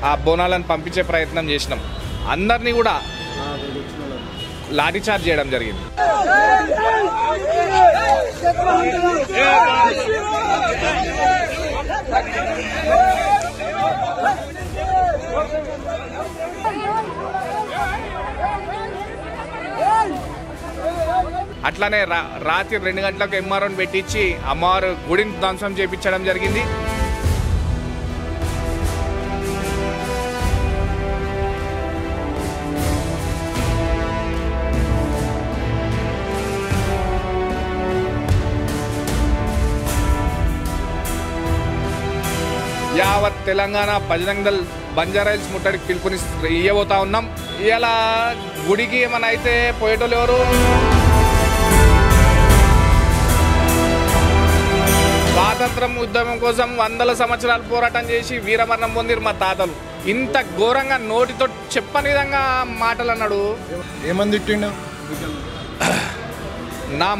ఆ బోనాలను పంపించే ప్రయత్నం చేసినాం. అందరినీ కూడా లాఠీ చార్జ్ చేయడం జరిగింది. అట్లానే రాత్రి 2 గంటలకు ఎంఆర్ఓని పెట్టించి అమ్మవారు గుడిని ధ్వంసం చేయించడం జరిగింది. యావత్ తెలంగాణ బజరంగ్ దళ్ బంజారాహిల్స్ ముట్టడికి పిలుపుని ఇవ్వబోతా ఉన్నాం. ఇలా గుడికి ఏమైనా అయితే పోయేటోళ్ళు ఎవరు? స్వాతంత్రం ఉద్యమం కోసం 100 సంవత్సరాలు పోరాటం చేసి వీరమరణం పొందిరు మా తాతలు. ఇంత ఘోరంగా నోటితో చెప్పని విధంగా మాటలు అన్నాడు. ఏమంది తిట్టిండు నా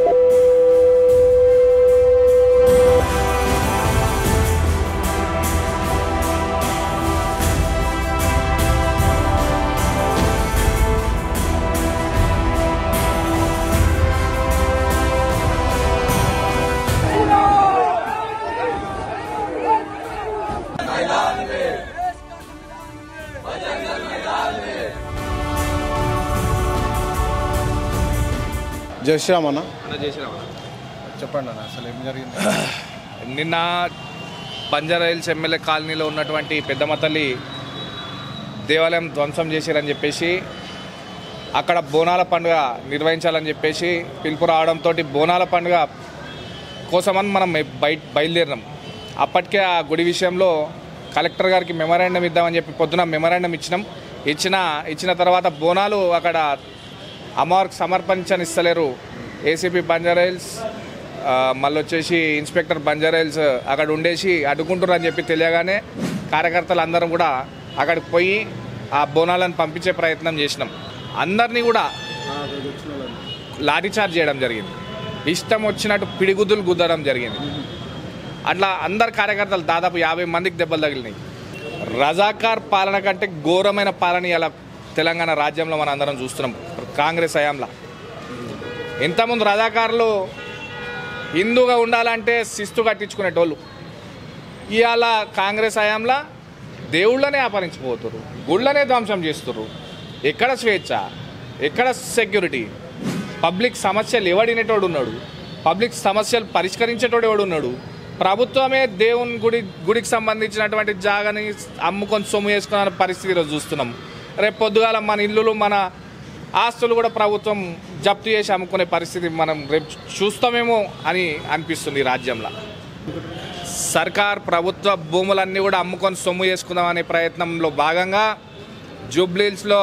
జై శ్రీరామ్ అన్న. చేసినావా? చెప్పండి అన్న, అసలు ఏం జరిగింది? నిన్న బంజారాహిల్స్ ఎమ్మెల్యే కాలనీలో ఉన్నటువంటి పెద్దమ్మ తల్లి దేవాలయం ధ్వంసం చేశారని చెప్పేసి అక్కడ బోనాల పండుగ నిర్వహించాలని చెప్పేసి పిలుపు రావడంతో బోనాల పండుగ కోసమని మనం బయలుదేరినాం. అప్పటికే ఆ గుడి విషయంలో కలెక్టర్ గారికి మెమరాండం ఇద్దామని చెప్పి పొద్దున మెమరాండం ఇచ్చిన తర్వాత బోనాలు అక్కడ అమ్మవారికి సమర్పించనిస్తలేరు. ఏసీపీ బంజారాహిల్స్ మళ్ళీ వచ్చేసి ఇన్స్పెక్టర్ బంజారాహిల్స్ అక్కడ ఉండేసి అడ్డుకుంటారు అని చెప్పి తెలియగానే కార్యకర్తలు అందరం కూడా అక్కడికి పోయి ఆ బోనాలను పంపించే ప్రయత్నం చేసినాం. అందరినీ కూడా లాఠీ చార్జ్ చేయడం జరిగింది. ఇష్టం వచ్చినట్టు పిడిగుద్దులు గుద్దడం జరిగింది. అట్లా అందరు కార్యకర్తలు దాదాపు 50 మందికి దెబ్బలు తగిలినాయి. రజాకార్ పాలన కంటే ఘోరమైన పాలన ఇలా తెలంగాణ రాజ్యంలో మనం అందరం చూస్తున్నాం. కాంగ్రెస్ హయాంలో ఇంతకుముందు రజాకారులు హిందూగా ఉండాలంటే శిస్తు కట్టించుకునేటోళ్ళు. ఇవాళ కాంగ్రెస్ హయాంలో దేవుళ్ళనే అపహరించిపోతున్నారు, గుళ్ళనే ధ్వంసం చేస్తున్నారు. ఎక్కడ స్వేచ్ఛ, ఎక్కడ సెక్యూరిటీ? పబ్లిక్ సమస్యలు ఎవడినేటోడు ఉన్నాడు? పబ్లిక్ సమస్యలు పరిష్కరించేటోడు ఎవడున్నాడు? ప్రభుత్వమే దేవుని గుడికి సంబంధించినటువంటి జాగాని అమ్ముకొని సొమ్ము చేసుకున్న పరిస్థితి ఈరోజు చూస్తున్నాం. రేపు పొద్దుగాల మన ఇల్లులు, మన ఆస్తులు కూడా ప్రభుత్వం జప్తు చేసి అమ్ముకునే పరిస్థితి మనం రేపు చూస్తామేమో అని అనిపిస్తుంది. ఈ రాజ్యంలో సర్కార్ ప్రభుత్వ భూములన్నీ కూడా అమ్ముకొని సొమ్ము చేసుకుందాం అనే ప్రయత్నంలో భాగంగా జూబ్లీహిల్స్లో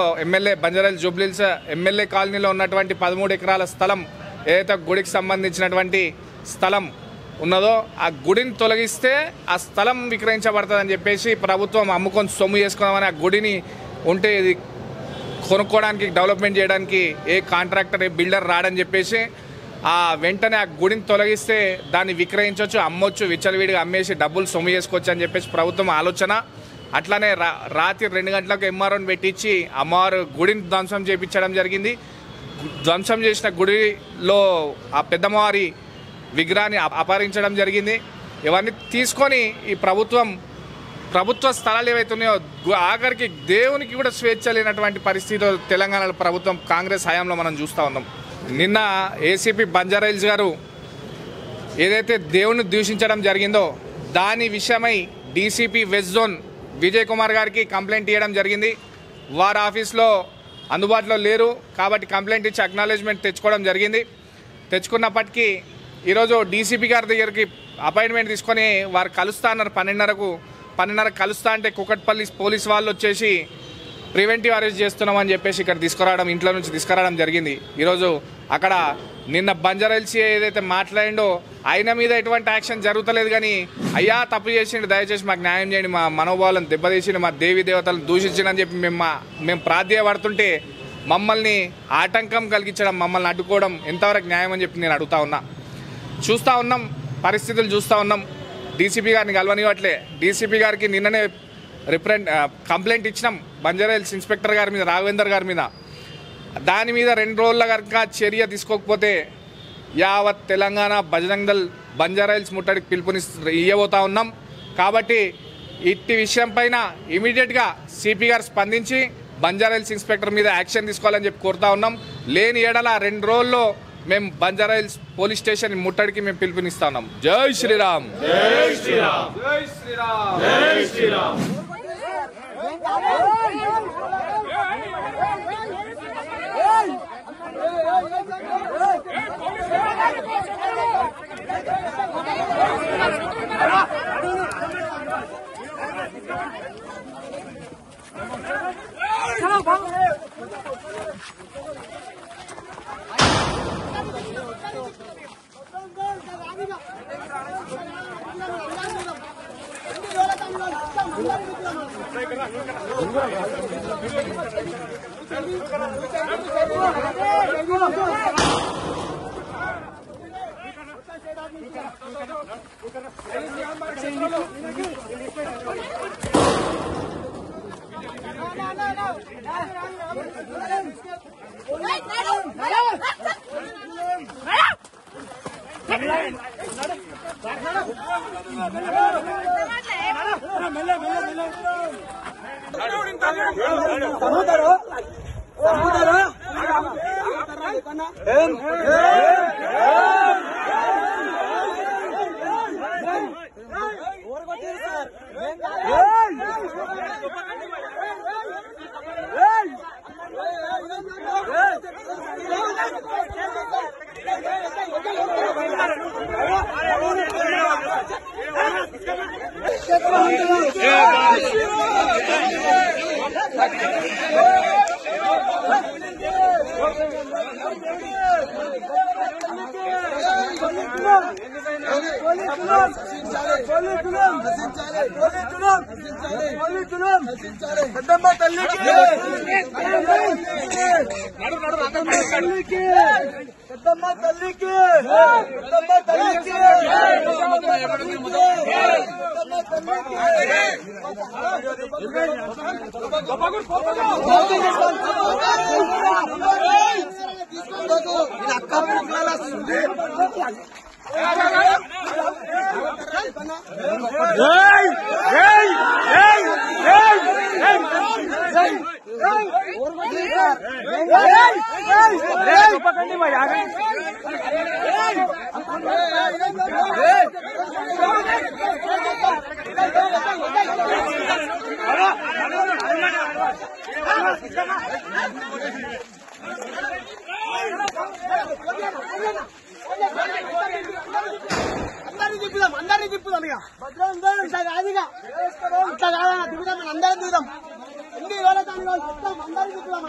బంజారాహిల్స్ జూబ్లీహిల్స్ ఎమ్మెల్యే కాలనీలో ఉన్నటువంటి 13 ఎకరాల స్థలం ఏదైతే గుడికి సంబంధించినటువంటి స్థలం ఉన్నదో ఆ గుడిని తొలగిస్తే ఆ స్థలం విక్రయించబడుతుందని చెప్పేసి ప్రభుత్వం అమ్ముకొని సొమ్ము చేసుకుందామని ఆ గుడిని ఉంటే ఇది కొనుక్కోవడానికి డెవలప్మెంట్ చేయడానికి ఏ కాంట్రాక్టర్, ఏ బిల్డర్ రాడని చెప్పేసి వెంటనే ఆ గుడిని తొలగిస్తే దాన్ని విక్రయించవచ్చు, అమ్మొచ్చు, విచ్చలవిడిగా అమ్మేసి డబ్బులు సొమ్ము చేసుకోవచ్చు అని చెప్పేసి ప్రభుత్వం ఆలోచన. అట్లానే రాత్రి 2 గంటలకు ఎంఆర్ఓని పెట్టించి అమ్మవారు గుడిని ధ్వంసం చేయించడం జరిగింది. ధ్వంసం చేసిన గుడిలో ఆ పెద్దమ్మవారి విగ్రహాన్ని అపహరించడం జరిగింది. ఇవన్నీ తీసుకొని ఈ ప్రభుత్వ స్థలాలు ఏవైతున్నాయో ఆఖరికి దేవునికి కూడా స్వేచ్ఛ లేనటువంటి పరిస్థితిలో తెలంగాణలో ప్రభుత్వం కాంగ్రెస్ హయాంలో మనం చూస్తూ ఉన్నాం. నిన్న ఏసీపీ బంజారాహిల్స్ గారు ఏదైతే దేవుని దూషించడం జరిగిందో దాని విషయమై DCP west zone Vijay Kumar గారికి కంప్లైంట్ ఇవ్వడం జరిగింది. వారి ఆఫీస్లో అందుబాటులో లేరు కాబట్టి కంప్లైంట్ ఇచ్చి అక్నాలెడ్జ్మెంట్ తెచ్చుకోవడం జరిగింది. తెచ్చుకున్నప్పటికీ ఈరోజు డీసీపీ గారి దగ్గరికి అపాయింట్మెంట్ తీసుకొని వారు కలుస్తా అన్నారు. 12:30 కలుస్తా అంటే కుకట్పల్లి పోలీస్ వాళ్ళు వచ్చేసి ప్రివెంటివ్ అరెస్ట్ చేస్తున్నామని చెప్పేసి ఇక్కడ ఇంట్లో నుంచి తీసుకురావడం జరిగింది. ఈరోజు అక్కడ నిన్న బంజారాహిల్స్ ఏదైతే మాట్లాడిండో ఆయన మీద ఎటువంటి యాక్షన్ జరుగుతలేదు. కానీ అయ్యా తప్పు చేసిండు, దయచేసి మాకు న్యాయం చేయండి, మా మనోభావాలను దెబ్బతీసిండు, మా దేవీ దేవతలను దూషించిండని చెప్పి మేము ప్రాధేయపడుతుంటే మమ్మల్ని ఆటంకం కలిగించడం, మమ్మల్ని అడ్డుకోవడం ఎంతవరకు న్యాయం అని చెప్పి నేను అడుగుతా ఉన్నా. చూస్తూ ఉన్నాం, పరిస్థితులు చూస్తూ ఉన్నాం. డీసీపీ గారిని కలవనివ్వట్లే. డీసీపీ గారికి నిన్ననే కంప్లైంట్ ఇచ్చినాం బంజారాహిల్స్ ఇన్స్పెక్టర్ గారి మీద, రాఘవేందర్ గారి మీద. దాని మీద 2 రోజుల కనుక చర్య తీసుకోకపోతే యావత్ తెలంగాణ బజరంగ్ దళ్ బంజారాహిల్స్ ముట్టడికి ఇవ్వబోతా ఉన్నాం. కాబట్టి ఇట్టి విషయం పైన ఇమీడియట్గా సిపి గారు స్పందించి బంజారాహిల్స్ ఇన్స్పెక్టర్ మీద యాక్షన్ తీసుకోవాలని చెప్పి కోరుతా ఉన్నాం. లేని ఏడల 2 రోజుల్లో మేము బంజారాహిల్స్ పోలీస్ స్టేషన్ ముట్టడికి మేము పిలుపునిస్తా ఉన్నాం. జై శ్రీరామ్, జై శ్రీరామ్, జై శ్రీరామ్, జై శ్రీరామ్. అందరినీ తిప్పుదాం ఇక ఇట్లా కాదుగా ఇట్లా కాదన్నా దిగుదాం మనం అందరం దిగుదాం ఎన్ని వేల దానిలో చెప్తాం అందరినీ తిప్పుదాం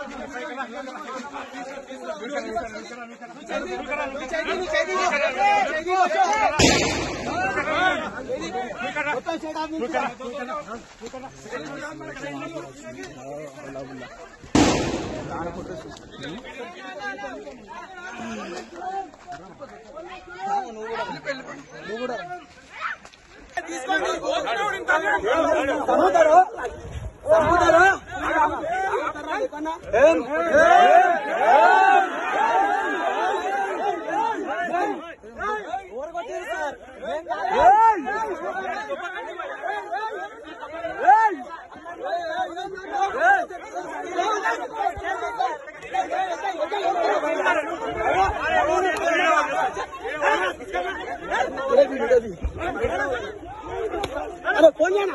అరే ఫోన్ చేయనా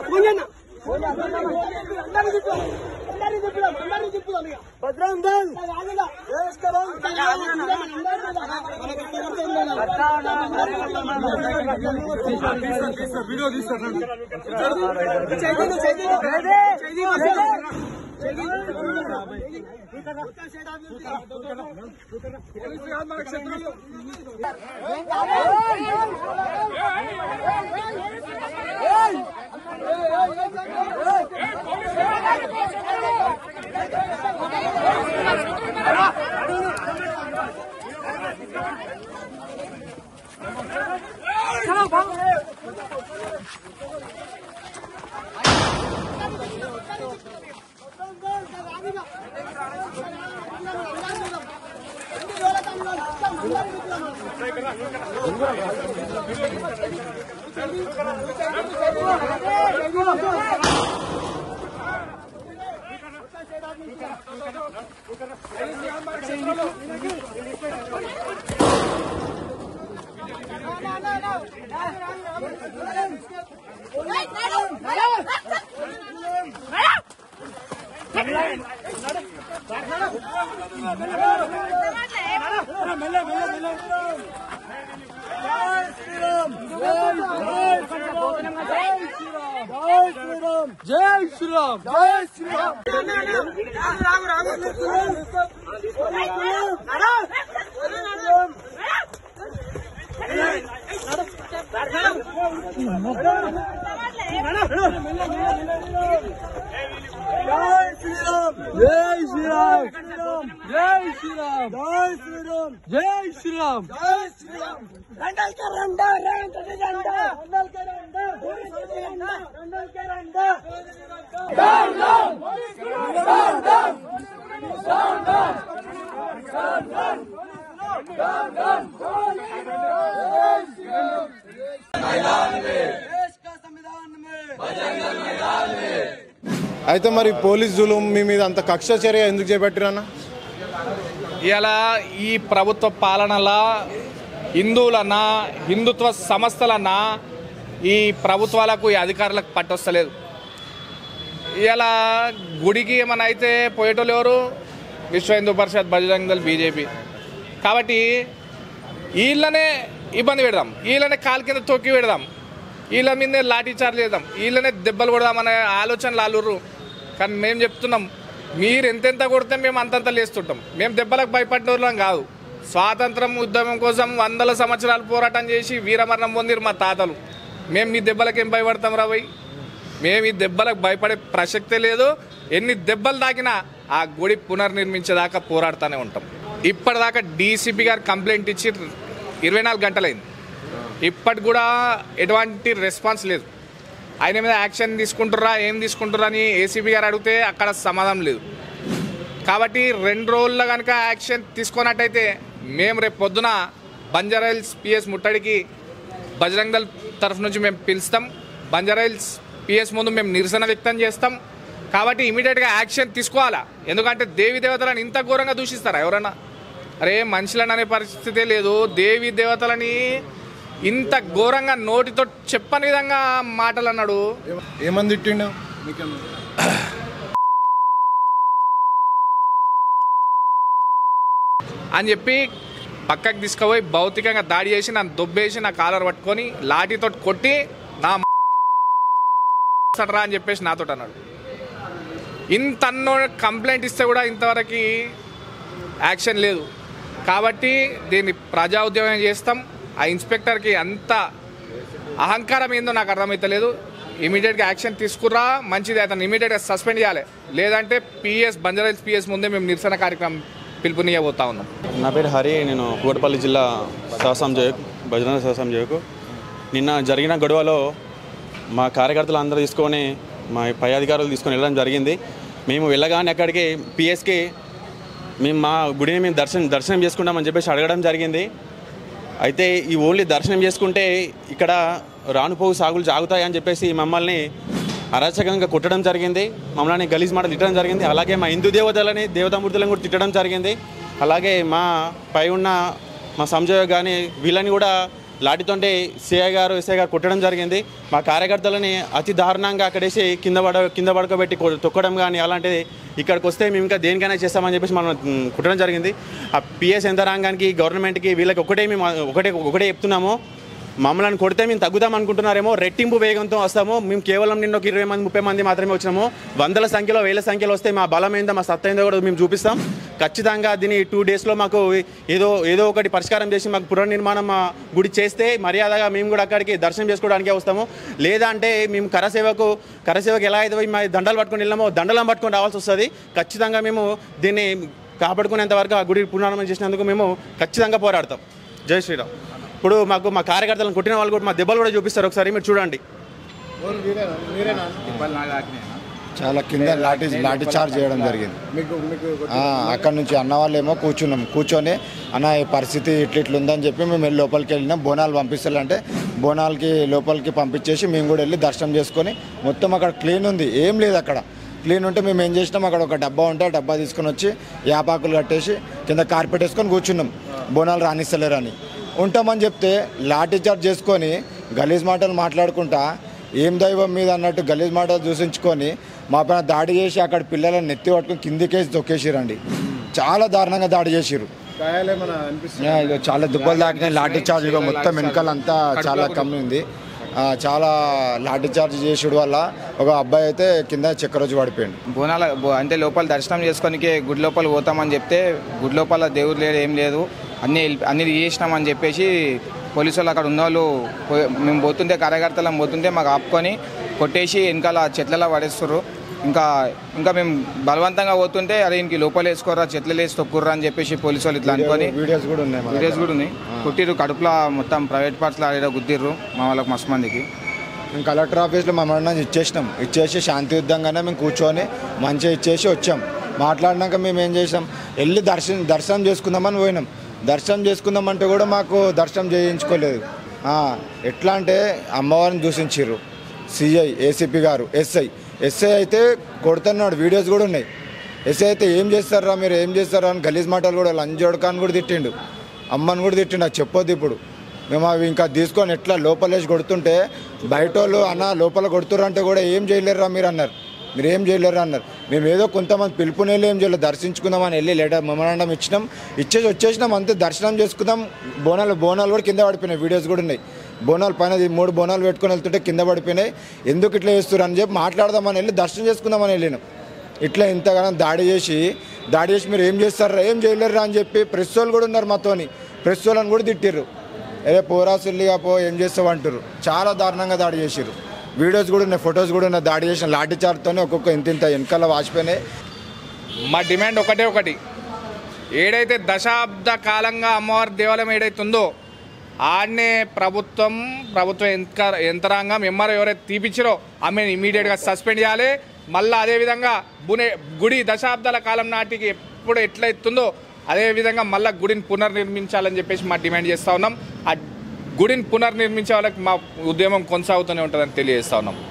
అందరినీ తిప్పుదాం ఇక బజరంగ్ దళ్ వీడియో తీస్తాను చలో జై శ్రీరామ్ జై శ్రీరామ్ జై శ్రీరామ్ జై శ్రీరామ్ జై శ్రీరామ్ జై శ్రీరామ్ జై శ్రీరామ్ రండల్ కే రండా రేవంత్ రెడ్డి రండా రండల్ కే రండా రండల్ కే రండా down down down down down down down मैदान में देश का संविधान में बजरंग मैदान में అయితే మరి పోలీస్ జులుం మీ మీద అంత కక్ష చర్య ఎందుకు చేపట్టిరన్న? ఇలా ఈ ప్రభుత్వ పాలనలా హిందువులన్నా హిందుత్వ సంస్థలన్నా ఈ ప్రభుత్వాలకు ఈ అధికారులకు పట్టొస్తలేదు. ఇలా గుడికి ఏమైనా అయితే పోయేటోళ్ళు ఎవరు? విశ్వ హిందూ పరిషత్, బజరంగ్ దళ్, బీజేపీ. కాబట్టి వీళ్ళనే ఇబ్బంది పెడదాం, వీళ్ళనే కాలు కింద తొక్కి పెడదాం, వీళ్ళ మీదే లాఠీ చార్జ్ చేద్దాం, వీళ్ళనే దెబ్బలు కొడదామనే ఆలోచనలు ఆలుర్రు. కానీ మేము చెప్తున్నాం, మీరు ఎంతెంత కొడితే మేము అంతంత లేస్తుంటాం. మేము దెబ్బలకు భయపడిన వాళ్ళం కాదు. స్వాతంత్రం ఉద్యమం కోసం 100 సంవత్సరాలు పోరాటం చేసి వీరమరణం పొందిరు మా తాతలు. మేము మీ దెబ్బలకు ఏం భయపడతాం రా భయ్? మేము ఈ దెబ్బలకు భయపడే ప్రసక్తే లేదు. ఎన్ని దెబ్బలు తాకినా ఆ గుడి పునర్నిర్మించేదాకా పోరాడుతూనే ఉంటాం. ఇప్పటిదాకా డీసీపీ గారు కంప్లైంట్ ఇచ్చి 24 గంటలైంది. ఇప్పటి కూడా ఎటువంటి రెస్పాన్స్ లేదు. ఆయన మీద యాక్షన్ తీసుకుంటుర్రా, ఏం తీసుకుంటుర్రా అని ఏసీబీ గారు అడిగితే అక్కడ సమాధానం లేదు. కాబట్టి 2 రోజుల్లో కనుక యాక్షన్ తీసుకున్నట్టయితే మేము రేపు పొద్దున బంజారాహిల్స్ పిఎస్ ముట్టడికి బజరంగ్ దళ్ తరఫు నుంచి మేము పిలుస్తాం. బంజారాహిల్స్ పిఎస్ ముందు మేము నిరసన వ్యక్తం చేస్తాం. కాబట్టి ఇమీడియట్గా యాక్షన్ తీసుకోవాలా. ఎందుకంటే దేవి దేవతలను ఇంత ఘోరంగా దూషిస్తారా ఎవరన్నా? అరే మనుషులను అనే పరిస్థితే లేదు. దేవి దేవతలని ఇంత ఘోరంగా నోటితో చెప్పని విధంగా మాటలు అన్నాడు. ఏమంది తిట్టిండు? అని చెప్పి పక్కకు తీసుకుపోయి భౌతికంగా దాడి చేసి నన్ను దొబ్బేసి నా కాలర్ పట్టుకొని లాఠీతో కొట్టి నా అని చెప్పేసి నాతో అన్నాడు. ఇంత కంప్లైంట్ ఇస్తే కూడా ఇంతవరకు యాక్షన్ లేదు. కాబట్టి దీన్ని ప్రజా ఉద్యమం చేస్తాం. ఆ ఇన్స్పెక్టర్కి అంత అహంకారం ఏందో నాకు అర్థమవుతలేదు. ఇమీడియట్గా యాక్షన్ తీసుకురా, మంచిది. అతను ఇమీడియట్గా సస్పెండ్ చేయాలి. లేదంటే బంజారాహిల్స్ పిఎస్ ముందే మేము నిరసన కార్యక్రమం పిలుపునియబోతా ఉన్నాం. నా పేరు హరి. నేను కూకట్పల్లి జిల్లా సహసంజయకు, బజరంగ సహసంజయకు. నిన్న జరిగిన గొడవలో మా కార్యకర్తలు అందరూ తీసుకొని, మా పై అధికారులు తీసుకొని వెళ్ళడం జరిగింది. మేము వెళ్ళగానే అక్కడికి పిఎస్కి మేము మా గుడిని మేము దర్శనం చేసుకుంటామని చెప్పేసి అడగడం జరిగింది. అయితే ఈ ఓన్లీ దర్శనం చేసుకుంటే ఇక్కడ రానుపోవు సాగులు సాగుతాయని చెప్పేసి మమ్మల్ని అరాచకంగా కొట్టడం జరిగింది. మమ్మల్ని గలీజ్ మాట తిట్టడం జరిగింది. అలాగే మా హిందూ దేవతలని, దేవతామూర్తులను కూడా తిట్టడం జరిగింది. అలాగే మా పై ఉన్న మా సంజయ్ కానీ వీళ్ళని కూడా లాఠీతోంటే సిఐ గారు, ఎస్ఐ గారు కొట్టడం జరిగింది. మా కార్యకర్తలని అతి దారుణంగా అక్కడేసి కింద పడుకోబెట్టి తొక్కడం కానీ అలాంటిది. ఇక్కడికి వస్తే మేము ఇంకా దేనికైనా చేస్తామని చెప్పేసి మనం కుట్టడం జరిగింది. ఆ పిఎస్ యంత్రాంగానికి, గవర్నమెంట్కి వీళ్ళకి ఒకటే చెప్తున్నాము, మమ్మల్ని కొడితే మేము తగ్గుదాం అనుకుంటున్నారేమో, రెట్టింపు వేగంతో వస్తాము. మేము కేవలం నిన్న ఒక 20 మంది 30 మంది మాత్రమే వచ్చినాము. 100ల సంఖ్యలో 1000 సంఖ్యలో వస్తే మా బలం ఏందో, మా సత్తా ఏందో కూడా మేము చూపిస్తాం. ఖచ్చితంగా దీన్ని 2 డేస్లో మాకు ఏదో ఒకటి పరిష్కారం చేసి మాకు పునర్నిర్మాణం మా గుడి చేస్తే మర్యాదగా మేము కూడా అక్కడికి దర్శనం చేసుకోవడానికే వస్తాము. లేదంటే మేము కరసేవకు ఎలా అయితే మా దండలు పట్టుకొని వెళ్ళామో దండలం పట్టుకొని రావాల్సి వస్తుంది. ఖచ్చితంగా మేము దీన్ని కాపాడుకునేంత వరకు ఆ గుడి పునర్నిర్మాణం చేసినందుకు మేము ఖచ్చితంగా పోరాడతాం. జై శ్రీరామ్. ఇప్పుడు మాకు మా కార్యకర్తలను కొట్టిన వాళ్ళు కూడా మా దెబ్బలు కూడా చూపిస్తారు. ఒకసారి మీరు చూడండి. చాలా కింద లాఠీ చార్జ్ చేయడం జరిగింది. అక్కడ నుంచి అన్న వాళ్ళేమో కూర్చొని అన్న ఈ పరిస్థితి ఇట్లా ఉందని చెప్పి మేము వెళ్ళి లోపలికి వెళ్ళినాం. బోనాలు పంపిస్తారంటే బోనాలకి లోపలికి పంపించేసి మేము కూడా వెళ్ళి దర్శనం చేసుకొని మొత్తం అక్కడ క్లీన్ ఉంది, ఏం లేదు అక్కడ. క్లీన్ ఉంటే మేము ఏం చేసినాం, అక్కడ ఒక డబ్బా ఉంటే ఆ డబ్బా తీసుకొని వచ్చి యాపాకులు కట్టేసి కింద కార్పెట్ వేసుకొని కూర్చున్నాం, బోనాలు రానిస్తలేరని. ఉంటామని చెప్తే లాఠీ చార్జ్ చేసుకొని గలీజ్ మాటలు మాట్లాడుకుంటా ఏం దైవం మీద అన్నట్టు గలీజ్ మాటలు దూషించుకొని మా పైన దాడి చేసి అక్కడ పిల్లలను నెత్తి పట్టుకొని కిందికేసి తొక్కేసిరండి. చాలా దారుణంగా దాడి చేసిరు. చాలా దుబ్బలు దాకినాయి. లాఠీ చార్జ్ మొత్తం వెనకాలంతా చాలా కమ్మి ఉంది. చాలా లాఠీ చార్జ్ చేసుడు వల్ల ఒక అబ్బాయి అయితే కింద చక్కెర రోజు పడిపోయింది. బోనాల అంటే లోపల దర్శనం చేసుకోనికి గుడి లోపల పోతామని చెప్తే గుడి లోపల దేవుడు లేడు, ఏం లేదు, అన్నీ చేసినామని చెప్పేసి పోలీసు వాళ్ళు అక్కడ ఉన్న వాళ్ళు మేము పోతుంటే కార్యకర్తలం పోతుంటే మాకు ఆపుకొని కొట్టేసి వెనకాల చెట్లలో పడేస్తారు. ఇంకా మేము బలవంతంగా పోతుంటే అరే ఇంక లోపల వేసుకోరా, చెట్లు వేసి తొక్కుర్రా అని చెప్పేసి పోలీసు వాళ్ళు ఇట్లా అనుకొని వీడియోస్ కూడా ఉన్నాయి. కొట్టిర్రు, కడుపులో మొత్తం ప్రైవేట్ పార్ట్స్లో ఆడ గుద్దిర్రు మా వాళ్ళకి మస్తు మందికి. మేము కలెక్టర్ ఆఫీస్లో మమ్మల్ని ఇచ్చేసి శాంతియుద్ధంగానే మేము కూర్చొని మంచిగా ఇచ్చేసి వచ్చాం. మాట్లాడినాక మేము ఏం చేసాం, వెళ్ళి దర్శనం చేసుకుందామని పోయినాం. దర్శనం చేసుకుందామంటే కూడా మాకు దర్శనం చేయించుకోలేదు. ఎట్లా అంటే అమ్మవారిని దూషించారు. సిఐ, ఏసీపీ గారు, ఎస్ఐ అయితే కొడుతున్నాడు, వీడియోస్ కూడా ఉన్నాయి. ఎస్ఐ అయితే ఏం చేస్తారా మీరు, ఏం చేస్తారా అని గలీజ్ మాటలు కూడా లంజోడకాన్ని కూడా తిట్టిండు, అమ్మని కూడా తిట్టిండు. అది చెప్పొద్దు ఇప్పుడు. మేము అవి ఇంకా తీసుకొని ఎట్లా లోపలేసి కొడుతుంటే బయట వాళ్ళు అన్న లోపల కొడుతుర్రంటే కూడా ఏం చేయలేరురా మీరు అన్నారు. మీరు ఏం చేయలేరు అన్నారు. మేము ఏదో కొంతమంది పిలుపుని వెళ్ళి ఏం చేయలేదు, దర్శించుకుందామని వెళ్ళి లెటర్ మెమరాండం ఇచ్చేసి వచ్చేసినాం అంతే. దర్శనం చేసుకుందాం. బోనాలు కూడా కింద పడిపోయినాయి, వీడియోస్ కూడా ఉన్నాయి. బోనాలు పైన 3 బోనాలు పెట్టుకొని వెళ్తుంటే కింద పడిపోయినాయి. ఎందుకు ఇట్లా చేస్తారు అని చెప్పి మాట్లాడదామని వెళ్ళి దర్శనం చేసుకుందామని వెళ్ళినాం. ఇట్లా ఇంతగానో దాడి చేసి మీరు ఏం చేస్తారా, ఏం చేయలేరురా అని చెప్పి ప్రెస్ వాళ్ళు కూడా ఉన్నారు మాతోని. ప్రెస్ వాళ్ళని కూడా తిట్టిర్రు, అరే పోరా సుల్లిగా పో, ఏం చేస్తావు అంటారు. చాలా దారుణంగా దాడి చేసిర్రు. వీడియోస్ కూడా ఉన్నాయి, ఫొటోస్ కూడా ఉన్నాయి. దాడి చేసిన లాఠీ చార్జ్తోనే ఒక్కొక్క ఇంత వెనకాల వాచిపోయినాయి. మా డిమాండ్ ఒకటి, ఏడైతే దశాబ్ద కాలంగా అమ్మవారి దేవాలయం ఏదైతే ఉందో ఆడనే ప్రభుత్వ యంత్రాంగం ఎంఆర్ఓ ఎవరైతే తీపిచ్చారో ఆమెను ఇమీడియట్గా సస్పెండ్ చేయాలి. మళ్ళీ అదేవిధంగా గుడి దశాబ్దాల కాలం నాటికి ఎప్పుడు ఎట్లయితుందో అదేవిధంగా మళ్ళీ గుడిని పునర్నిర్మించాలని చెప్పేసి మా డిమాండ్ చేస్తూ ఉన్నాం. ఆ గుడిని పునర్నిర్మించే వాళ్ళకి మా ఉద్యమం కొనసాగుతూనే ఉంటుందని తెలియజేస్తూ ఉన్నాం.